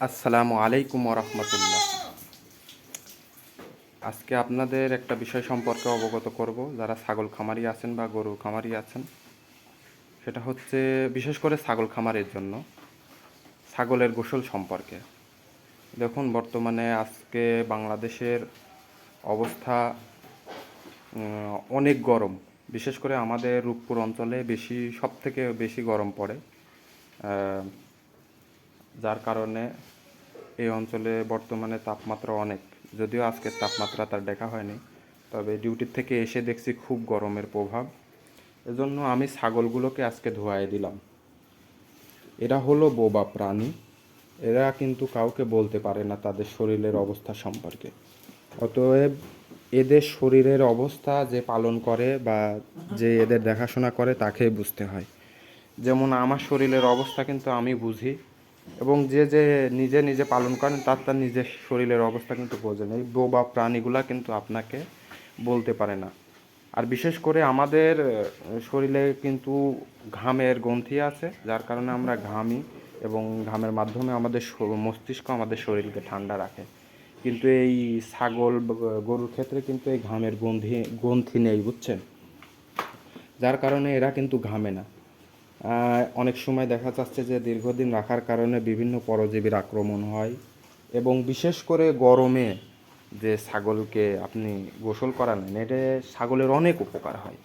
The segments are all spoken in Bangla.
আসসালামু আলাইকুম রহমতুল্লাহ। আজকে আপনাদের একটা বিষয় সম্পর্কে অবগত করব, যারা ছাগল খামারি আছেন বা গরু খামারি আছেন। সেটা হচ্ছে বিশেষ করে ছাগল খামারের জন্য ছাগলের গোসল সম্পর্কে। দেখুন, বর্তমানে আজকে বাংলাদেশের অবস্থা অনেক গরম। বিশেষ করে আমাদের রূপপুর অঞ্চলে সবথেকে বেশি গরম পড়ে, যার কারণে এই অঞ্চলে বর্তমানে তাপমাত্রা অনেক। যদিও আজকের তাপমাত্রা তার দেখা হয়নি, তবে ডিউটির থেকে এসে দেখছি খুব গরমের প্রভাব। এজন্য আমি ছাগলগুলোকে আজকে ধোয়াই দিলাম। এরা হলো বোবা প্রাণী। এরা কিন্তু কাউকে বলতে পারে না তাদের শরীরের অবস্থা সম্পর্কে। অতএব এদের শরীরের অবস্থা যে পালন করে বা যে এদের দেখাশোনা করে তাকে বুঝতে হয়। যেমন আমার শরীরের অবস্থা কিন্তু আমি বুঝি, এবং যে নিজে নিজে পালন করেন তার নিজের শরীরের অবস্থা কিন্তু বোঝেন। এই বোবা প্রাণীগুলা কিন্তু আপনাকে বলতে পারে না। আর বিশেষ করে আমাদের শরীরে কিন্তু ঘামের গ্রন্থি আছে, যার কারণে আমরা ঘামি, এবং ঘামের মাধ্যমে আমাদের মস্তিষ্ক আমাদের শরীরকে ঠান্ডা রাখে। কিন্তু এই ছাগল গরুর ক্ষেত্রে কিন্তু এই ঘামের গ্রন্থি নেই, বুঝছেন? যার কারণে এরা কিন্তু ঘামে না। অনেক সময় দেখা যাচ্ছে যে দীর্ঘদিন রাখার কারণে বিভিন্ন পরজীবীর আক্রমণ হয়, এবং বিশেষ করে গরমে যে ছাগলকে আপনি গোসল করালেন, এতে ছাগলের অনেক উপকার হয়।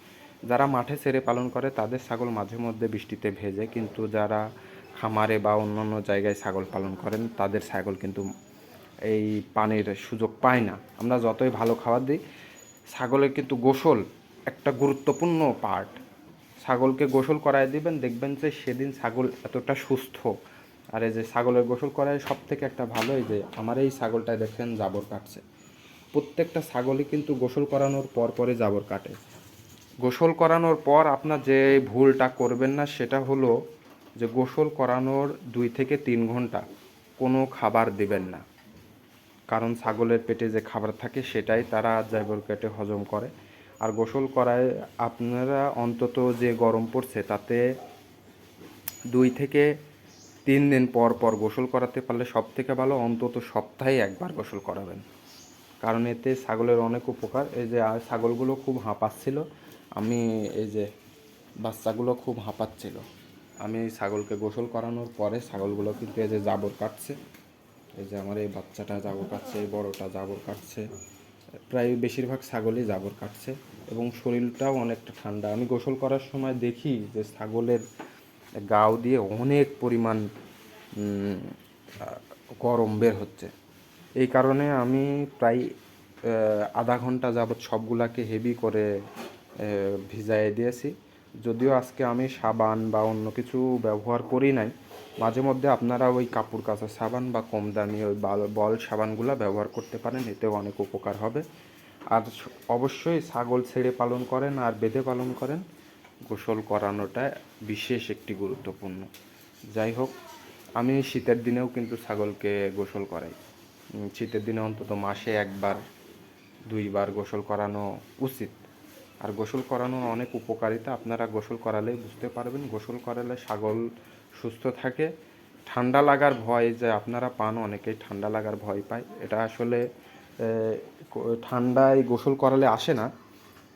যারা মাঠে ছেড়ে পালন করে তাদের ছাগল মাঝে মধ্যে বৃষ্টিতে ভেজে, কিন্তু যারা খামারে বা অন্যান্য জায়গায় ছাগল পালন করেন তাদের ছাগল কিন্তু এই পানির সুযোগ পায় না। আমরা যতই ভালো খাবার দিই, ছাগলের কিন্তু গোসল একটা গুরুত্বপূর্ণ পার্ট। ছাগলকে গোসল করায় দিবেন, দেখবেন যে সেদিন ছাগল এতটা সুস্থ। আর এই যে ছাগলের গোসল করায় সব থেকে একটা ভালো, এই যে আমার এই ছাগলটায় দেখেন জাবর কাটছে। প্রত্যেকটা ছাগলই কিন্তু গোসল করানোর পরে জাবর কাটে। গোসল করানোর পর আপনার যে ভুলটা করবেন না সেটা হলো যে গোসল করানোর 2 থেকে 3 ঘন্টা কোনো খাবার দিবেন না। কারণ ছাগলের পেটে যে খাবার থাকে সেটাই তারা জাবর কেটে হজম করে। আর গোসল করায় আপনারা অন্তত, যে গরম পড়ছে তাতে 2 থেকে 3 দিন পর পর গোসল করাতে পারলে সব থেকে ভালো। অন্তত সপ্তাহে একবার গোসল করাবেন, কারণ এতে ছাগলের অনেক উপকার। এই যে ছাগলগুলো খুব হাঁপাচ্ছিল, আমি এই যে বাচ্চাগুলো খুব হাঁপাচ্ছিল, আমি এই ছাগলকে গোসল করানোর পরে ছাগলগুলো কিন্তু এই যে জাবর কাটছে। এই যে আমার এই বাচ্চাটা জাবর কাটছে, এই বড়টা জাবর কাটছে, প্রায় বেশিরভাগ ছাগলই জাবর কাটছে, এবং শরীরটাও অনেকটা ঠান্ডা। আমি গোসল করার সময় দেখি যে ছাগলের গাও দিয়ে অনেক পরিমাণ গরম বের হচ্ছে। এই কারণে আমি প্রায় আধা ঘন্টা যাবৎ সবগুলাকে হেভি করে ভিজাইয়ে দিয়েছি। যদিও আজকে আমি সাবান বা অন্য কিছু ব্যবহার করি নাই। মাঝে মধ্যে আপনারা ওই কাপড় কাচা সাবান বা কম দামি ওই বল সাবানগুলো ব্যবহার করতে পারেন, এতেও অনেক উপকার হবে। আর অবশ্যই ছাগল ছেড়ে পালন করেন আর বেঁধে পালন করেন, গোসল করানোটা বিশেষ একটি গুরুত্বপূর্ণ। যাই হোক, আমি শীতের দিনেও কিন্তু ছাগলকে গোসল করাই। শীতের দিনে অন্তত মাসে 1-2 বার গোসল করানো উচিত। আর গোসল করানোর অনেক উপকারিতা আপনারা গোসল করালেই বুঝতে পারবেন। গোসল করালে ছাগল সুস্থ থাকে। ঠান্ডা লাগার ভয় যে আপনারা পান, অনেকেই ঠান্ডা লাগার ভয় পায়, এটা আসলে ঠান্ডায় গোসল করালে আসে না।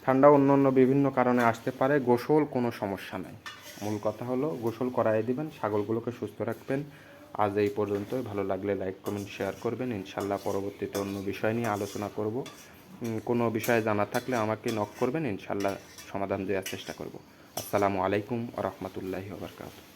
ঠান্ডা অন্য অন্য বিভিন্ন কারণে আসতে পারে, গোসল কোনো সমস্যা নাই। মূল কথা হলো গোসল করাই দিবেন, ছাগলগুলোকে সুস্থ রাখবেন। আজ এই পর্যন্তই। ভালো লাগলে লাইক কমেন্ট শেয়ার করবেন। ইনশাল্লাহ পরবর্তীতে অন্য বিষয় নিয়ে আলোচনা করব। কোনো বিষয়ে জানা থাকলে আমাকে নক করবেন, ইনশাল্লাহ সমাধান দেওয়ার চেষ্টা করব। আসসালামু আলাইকুম ওয়া রাহমাতুল্লাহি ওয়া বারাকাতুহু।